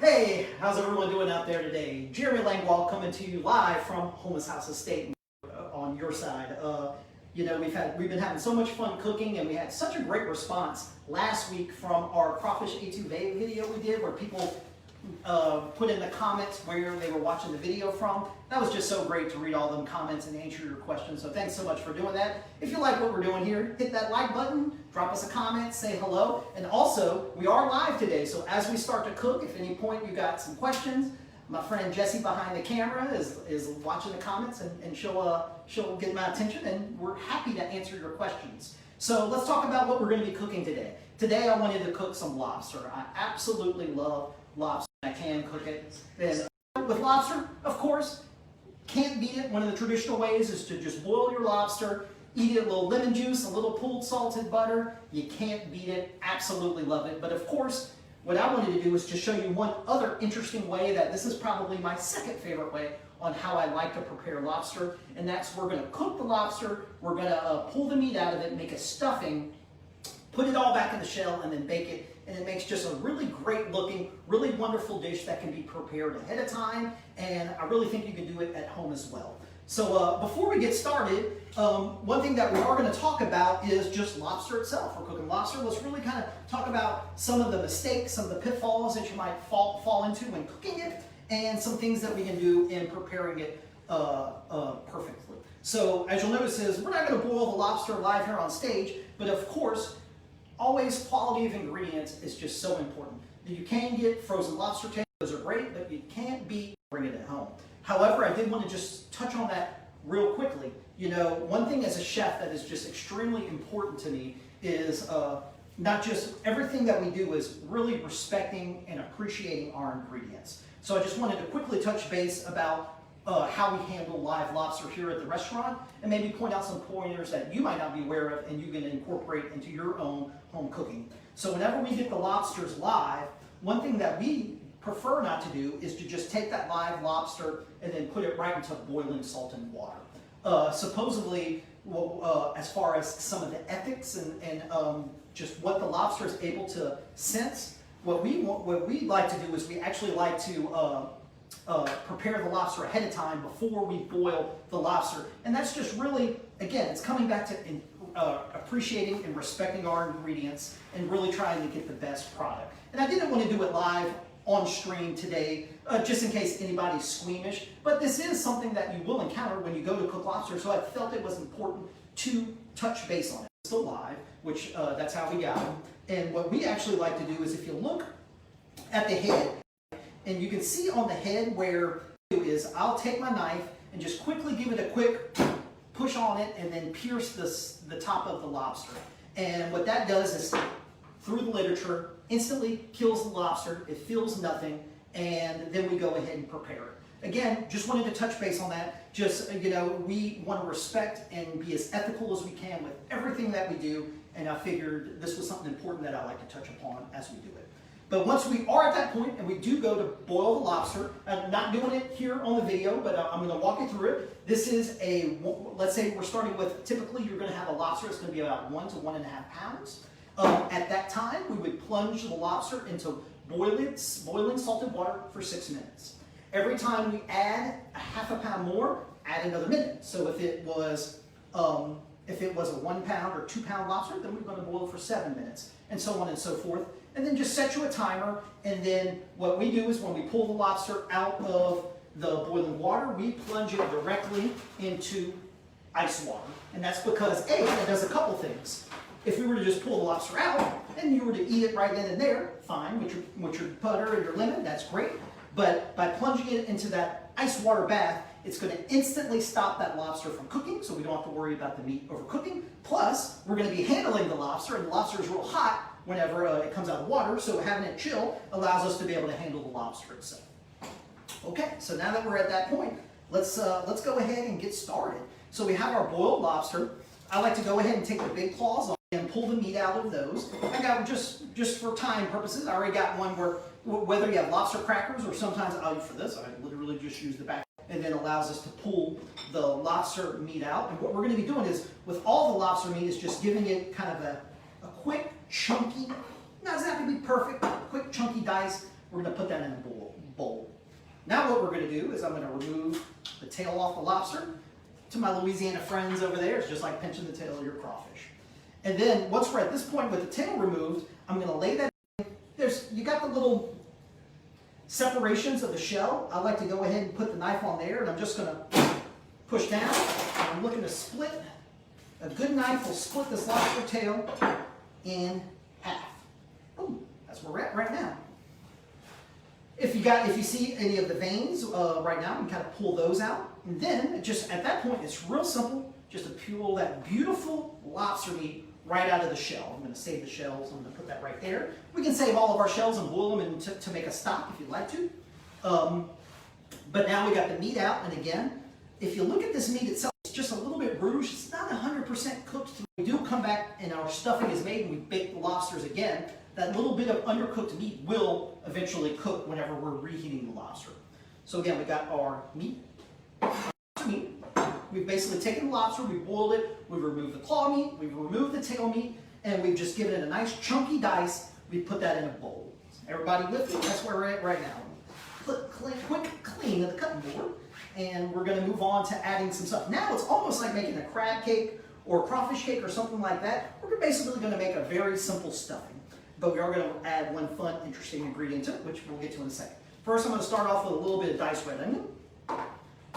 Hey, how's everyone doing out there today? Jeremy Langlois coming to you live from Houmas House Estate on your side. We've been having so much fun cooking, and we had such a great response last week from our crawfish etouffee video we did, where people put in the comments where they were watching the video from. That was just so great to read all them comments and answer your questions. So thanks so much for doing that. If you like what we're doing here, hit that like button, drop us a comment, say hello. And also, we are live today. So as we start to cook, if at any point you got some questions, my friend Jessie behind the camera is watching the comments, and she'll get my attention, and we're happy to answer your questions. So let's talk about what we're going to be cooking today. Today I wanted to cook some lobster. I absolutely love lobster. I can cook it. And with lobster, of course, can't beat it. One of the traditional ways is to just boil your lobster, eat it a little lemon juice, a little pulled salted butter. You can't beat it. Absolutely love it. But of course, what I wanted to do is just show you one other interesting way that this is probably my second favorite way on how I like to prepare lobster. And that's we're going to cook the lobster, we're going to pull the meat out of it, make a stuffing, put it all back in the shell, and then bake it. And it makes just a really great looking, really wonderful dish that can be prepared ahead of time. And I really think you can do it at home as well. So before we get started, one thing that we are going to talk about is just lobster itself. We're cooking lobster. Let's really kind of talk about some of the mistakes, some of the pitfalls that you might fall into when cooking it, and some things that we can do in preparing it perfectly. So as you'll notice is we're not going to boil the lobster live here on stage, but of course, always quality of ingredients is just so important. You can get frozen lobster tails, those are great, but you can't bring it at home. However, I did want to just touch on that real quickly. You know, one thing as a chef that is just extremely important to me is not just everything that we do is really respecting and appreciating our ingredients. So I just wanted to quickly touch base about how we handle live lobster here at the restaurant, and maybe point out some pointers that you might not be aware of and you can incorporate into your own home cooking. So whenever we get the lobsters live, one thing that we prefer not to do is to just take that live lobster and then put it right into boiling salt and water. Supposedly, as far as some of the ethics and just what the lobster is able to sense, what we like to do is we actually like to prepare the lobster ahead of time before we boil the lobster. And that's just really, again, it's coming back to appreciating and respecting our ingredients and really trying to get the best product. And I didn't want to do it live on stream today, just in case anybody's squeamish, but this is something that you will encounter when you go to cook lobster, so I felt it was important to touch base on it. It's still live, which that's how we got them. And what we actually like to do is, if you look at the head, and you can see on the head where it is, I'll take my knife and just quickly give it a quick push on it and then pierce the top of the lobster. And what that does is, through the literature, instantly kills the lobster. It feels nothing, and then we go ahead and prepare it. Again, just wanted to touch base on that. Just, we want to respect and be as ethical as we can with everything that we do, and I figured this was something important that I like to touch upon as we do it. But once we are at that point and we do go to boil the lobster, I'm not doing it here on the video, but I'm going to walk you through it. This is let's say we're starting with, typically you're going to have a lobster that's going to be about 1 to 1.5 pounds. At that time, we would plunge the lobster into boiling salted water for 6 minutes. Every time we add a ½ pound more, add another minute. So if it was a 1 pound or 2 pound lobster, then we're going to boil for 7 minutes, and so on and so forth. And then just set you a timer, and then what we do is when we pull the lobster out of the boiling water, we plunge it directly into ice water. And that's because, A, it does a couple things. If we were to just pull the lobster out and you were to eat it right then and there, fine, with your butter and your lemon, that's great. But by plunging it into that ice water bath, it's going to instantly stop that lobster from cooking, so we don't have to worry about the meat overcooking. Plus, we're going to be handling the lobster, and the lobster is real hot whenever it comes out of the water, so having it chill allows us to be able to handle the lobster itself. Okay, so now that we're at that point, let's go ahead and get started. So we have our boiled lobster. I like to go ahead and take the big claws off and pull the meat out of those. I got, just for time purposes, I already got one where, whether you have lobster crackers or sometimes for this, I literally just use the back, and then allows us to pull the lobster meat out. And what we're going to be doing is, with all the lobster meat, is just giving it kind of a quick, chunky, not doesn't have to be perfect, quick, chunky dice We're going to put that in a bowl. Now what we're going to do is I'm going to remove the tail off the lobster. To my Louisiana friends over there, it's just like pinching the tail of your crawfish. And then once we're at this point with the tail removed, I'm going to lay that in. You got the little separations of the shell. I like to go ahead and put the knife on there, and I'm just going to push down. And I'm looking to split. A good knife will split this lobster tail in half. Boom. That's where we're at right now. If you see any of the veins right now, you can kind of pull those out. And then, just at that point, it's real simple. Just to peel that beautiful lobster meat right out of the shell. I'm going to save the shells. I'm going to put that right there. We can save all of our shells and boil them to make a stock if you'd like to. But now we got the meat out. And again, if you look at this meat itself, it's just a little bit rouge. It's not 100% cooked. We do come back and our stuffing is made and we bake the lobsters again. That little bit of undercooked meat will eventually cook whenever we're reheating the lobster. So again, we got our meat. We've basically taken the lobster, we boiled it, we've removed the claw meat, we've removed the tail meat, and we've just given it a nice chunky dice. We put that in a bowl. Everybody with me? That's where we're at right now. Quick clean of the cutting board, and we're going to move on to adding some stuff. Now it's almost like making a crab cake or a crawfish cake or something like that. We're basically going to make a very simple stuffing, but we are going to add one fun, interesting ingredient to it, which we'll get to in a second. First, I'm going to start off with a little bit of diced red onion.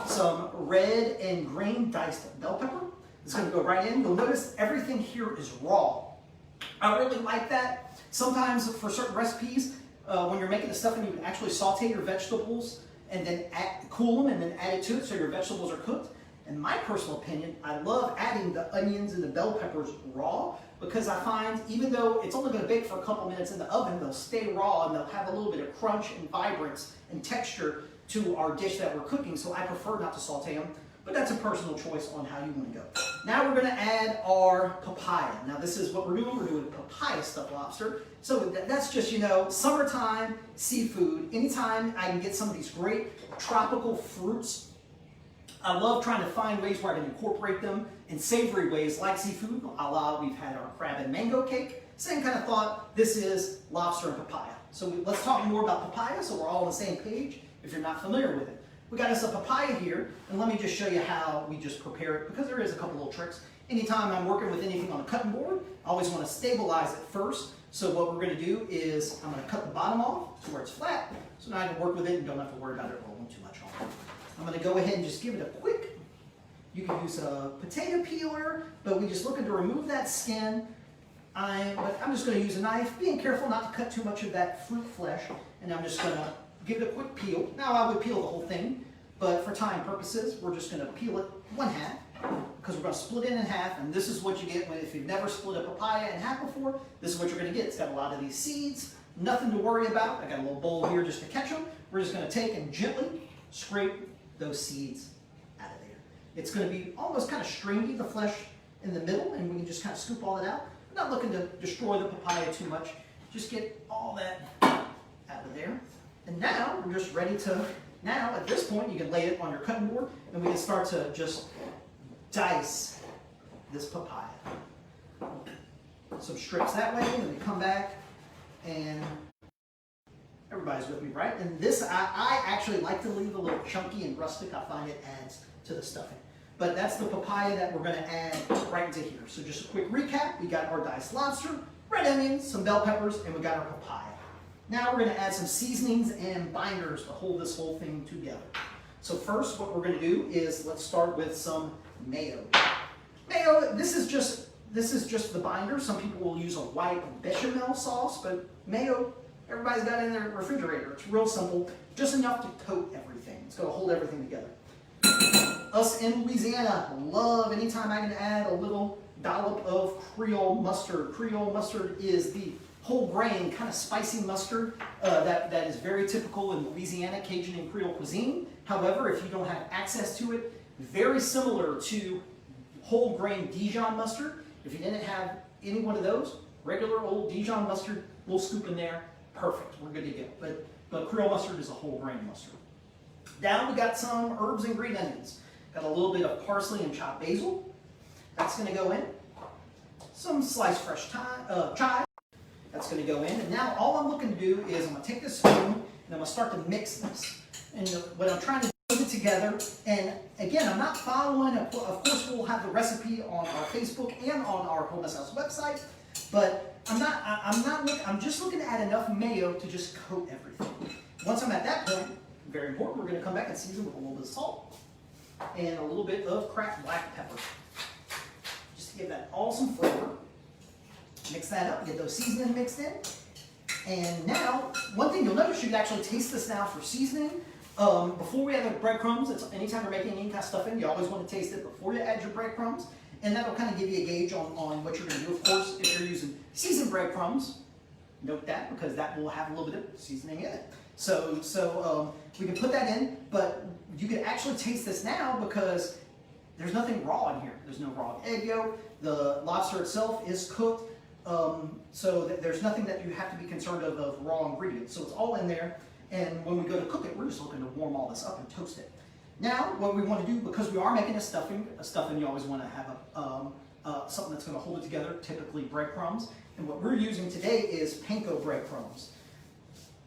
Some red and green diced bell pepper. It's going to go right in. You'll notice everything here is raw. I really like that. Sometimes for certain recipes, when you're making the stuffing, you can actually saute your vegetables and then cool them and then add it to it so your vegetables are cooked. In my personal opinion, I love adding the onions and the bell peppers raw because I find even though it's only going to bake for a couple minutes in the oven, they'll stay raw and they'll have a little bit of crunch and vibrance and texture to our dish that we're cooking, so I prefer not to saute them, but that's a personal choice on how you want to go. Now we're going to add our papaya. Now this is what we're doing. We're doing papaya stuffed lobster. So that's just, summertime seafood. Anytime I can get some of these great tropical fruits, I love trying to find ways where I can incorporate them in savory ways like seafood. A la we've had our crab and mango cake. Same kind of thought. This is lobster and papaya. So let's talk more about papaya so we're all on the same page. If you're not familiar with it. We got us a papaya here, and let me just show you how we just prepare it, because there is a couple little tricks. Anytime I'm working with anything on a cutting board, I always want to stabilize it first. So what we're going to do is I'm going to cut the bottom off to where it's flat, so now I can work with it and don't have to worry about it rolling too much on. I'm going to go ahead and just give it a quick, you can use a potato peeler, but we're just looking to remove that skin. But I'm just going to use a knife, being careful not to cut too much of that fruit flesh, and I'm just going to give it a quick peel. Now I would peel the whole thing, but for time purposes, we're just going to peel it one half because we're going to split it in half, and this is what you get if you've never split a papaya in half before. This is what you're going to get. It's got a lot of these seeds, nothing to worry about. I got a little bowl here just to catch them. We're just going to take and gently scrape those seeds out of there. It's going to be almost kind of stringy, the flesh in the middle, and we can just kind of scoop all that out. I'm not looking to destroy the papaya too much. Just get all that out of there. And now we're just ready to, at this point, you can lay it on your cutting board and we can start to just dice this papaya. Some strips that way, and then we come back and everybody's with me, right? And this, I actually like to leave a little chunky and rustic. I find it adds to the stuffing. But that's the papaya that we're going to add right into here. So just a quick recap. We got our diced lobster, red onions, some bell peppers, and we got our papaya. Now we're going to add some seasonings and binders to hold this whole thing together. So first what we're going to do is let's start with some mayo. Mayo, this is just the binder. Some people will use a white bechamel sauce, but mayo, everybody's got it in their refrigerator. It's real simple, just enough to coat everything. It's going to hold everything together. Us in Louisiana love anytime I can add a little dollop of Creole mustard. Creole mustard is the whole grain, kind of spicy mustard that is very typical in Louisiana, Cajun, and Creole cuisine. However, if you don't have access to it, very similar to whole grain Dijon mustard. If you didn't have any one of those, regular old Dijon mustard, we'll scoop in there. Perfect, we're good to go. But Creole mustard is a whole grain mustard. Down we got some herbs and green onions. Got a little bit of parsley and chopped basil. That's going to go in. Some sliced fresh chive. That's going to go in. And now all I'm looking to do is I'm going to take this spoon and I'm going to start to mix this. And what I'm trying to put it together, and again, I'm not following, of course we'll have the recipe on our Facebook and on our Houmas House website, but I'm just looking to add enough mayo to just coat everything. Once I'm at that point, very important, we're going to come back and season with a little bit of salt and a little bit of cracked black pepper. Just to give that awesome flavor. Mix that up, get those seasonings mixed in. And now, one thing you'll notice, you can actually taste this now for seasoning. Before we add the breadcrumbs, anytime you're making any kind of stuffing, you always want to taste it before you add your breadcrumbs. And that'll kind of give you a gauge on what you're going to do. Of course, if you're using seasoned breadcrumbs, note that because that will have a little bit of seasoning in it. So we can put that in, but you can actually taste this now because there's nothing raw in here. There's no raw egg yolk. The lobster itself is cooked. So there's nothing that you have to be concerned of raw ingredients. So it's all in there. And when we go to cook it, we're just looking to warm all this up and toast it. Now, what we want to do, because we are making a stuffing you always want to have something that's going to hold it together, typically breadcrumbs. And what we're using today is panko breadcrumbs.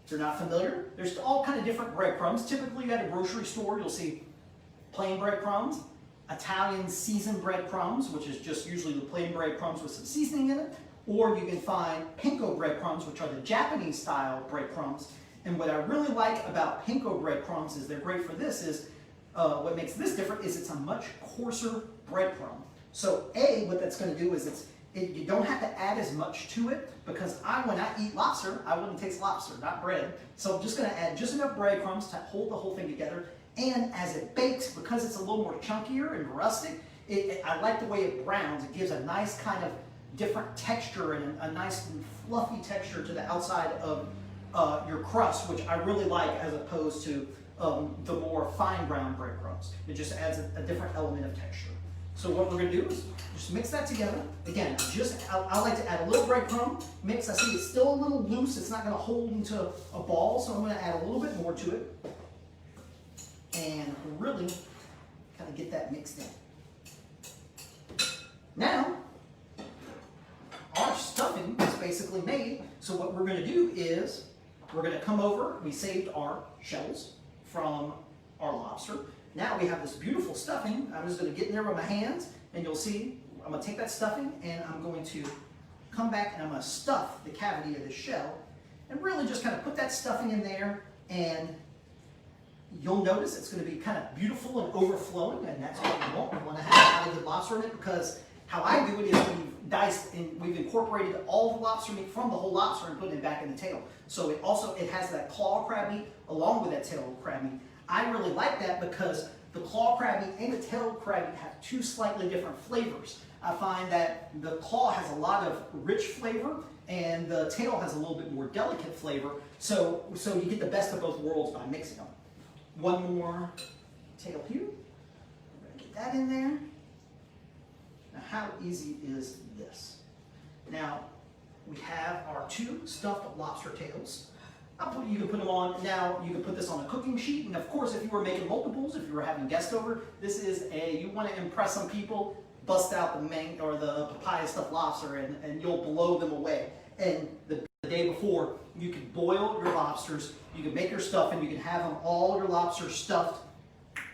If you're not familiar, there's all kind of different breadcrumbs. Typically at a grocery store, you'll see plain breadcrumbs, Italian seasoned breadcrumbs, which is just usually the plain breadcrumbs with some seasoning in it, or you can find panko breadcrumbs, which are the Japanese style breadcrumbs. And what I really like about panko breadcrumbs is they're great for this is, what makes this different is it's a much coarser breadcrumb. So what that's going to do is you don't have to add as much to it because when I eat lobster, I want to taste lobster, not bread. So I'm just going to add just enough breadcrumbs to hold the whole thing together. And as it bakes, because it's a little more chunkier and rustic, I like the way it browns. It gives a nice kind of different texture and a nice and fluffy texture to the outside of your crust, which I really like as opposed to the more fine ground breadcrumbs. It just adds a different element of texture. So what we're going to do is just mix that together. Again, I like to add a little breadcrumb mix. I see it's still a little loose. It's not going to hold into a ball, so I'm going to add a little bit more to it and really kind of get that mixed in. Now, our stuffing is basically made. So what we're going to do is we're going to come over. We saved our shells from our lobster. Now we have this beautiful stuffing. I'm just going to get in there with my hands, and you'll see I'm going to take that stuffing and I'm going to come back and I'm going to stuff the cavity of the shell and really just kind of put that stuffing in there, and you'll notice it's going to be kind of beautiful and overflowing, and that's what we want. We want to have a lot of good lobster in it because how I do it is we've diced and we've incorporated all the lobster meat from the whole lobster and put it back in the tail. So it has that claw crab meat along with that tail crab meat. I really like that because the claw crab meat and the tail crab meat have two slightly different flavors. I find that the claw has a lot of rich flavor and the tail has a little bit more delicate flavor. So you get the best of both worlds by mixing them. One more tail here. We're going to get that in there. Now, how easy is this? Now, we have our two stuffed lobster tails. You can put them on, now you can put this on a cooking sheet, and of course if you were making multiples, if you were having guests over, you want to impress some people, bust out the papaya stuffed lobster and you'll blow them away. And the day before, you can boil your lobsters, you can make your stuffing, you can have all your lobsters stuffed,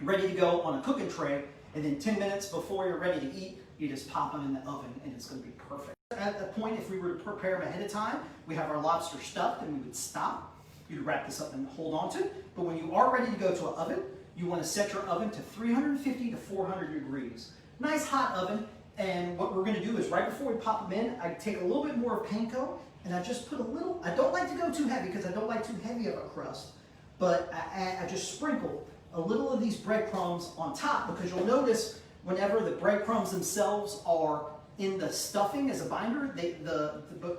ready to go on a cooking tray, and then 10 minutes before you're ready to eat, you just pop them in the oven and it's going to be perfect. At that point, if we were to prepare them ahead of time, we have our lobster stuffed and we would stop. You'd wrap this up and hold on to it. But when you are ready to go to an oven, you want to set your oven to 350 to 400 degrees. Nice hot oven. And what we're going to do is right before we pop them in, I take a little bit more of panko and I just put a little, I don't like to go too heavy because I don't like too heavy of a crust, but I just sprinkle a little of these breadcrumbs on top because you'll notice whenever the breadcrumbs themselves are in the stuffing as a binder,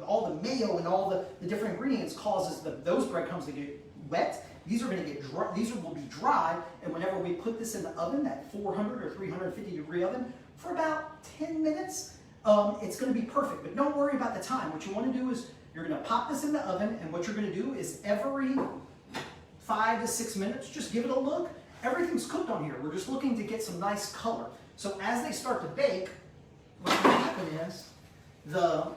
all the mayo and all the different ingredients causes those breadcrumbs to get wet. These are going to get dry. Will be dry, and whenever we put this in the oven, that 400 or 350 degree oven, for about 10 minutes, it's going to be perfect. But don't worry about the time. What you want to do is you're going to pop this in the oven, and what you're going to do is every 5 to 6 minutes, just give it a look. Everything's cooked on here. We're just looking to get some nice color. So as they start to bake, what's going to happen is the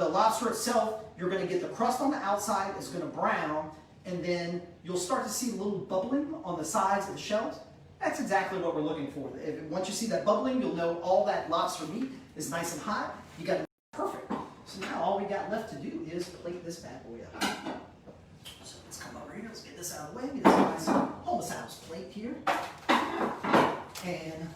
lobster itself, you're going to get the crust on the outside is going to brown, and then you'll start to see a little bubbling on the sides of the shells. That's exactly what we're looking for. Once you see that bubbling, you'll know all that lobster meat is nice and hot. You got it perfect. So now all we got left to do is plate this bad boy up. So let's come over here, let's get this out of the way. Get this nice Houmas House plate here. And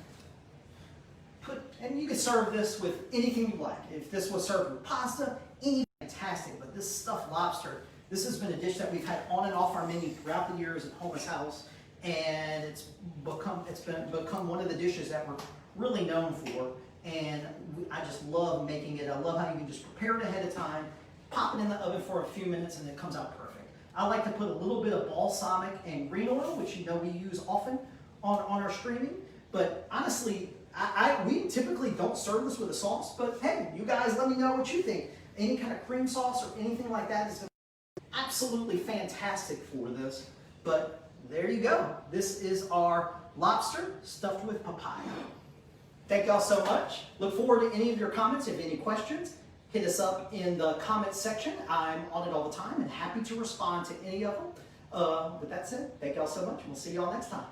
you can serve this with anything you like. If this was served with pasta, anything fantastic. But this stuffed lobster, this has been a dish that we've had on and off our menu throughout the years at Houmas House, and it's become one of the dishes that we're really known for. And I just love making it. I love how you can just prepare it ahead of time, pop it in the oven for a few minutes, and it comes out perfect. I like to put a little bit of balsamic and green oil, which you know we use often on our streaming. But honestly, we typically don't serve this with a sauce, but hey, you guys let me know what you think. Any kind of cream sauce or anything like that is absolutely fantastic for this. But there you go. This is our lobster stuffed with papaya. Thank y'all so much. Look forward to any of your comments. If any questions, hit us up in the comments section. I'm on it all the time and happy to respond to any of them. With that said, thank y'all so much. We'll see y'all next time.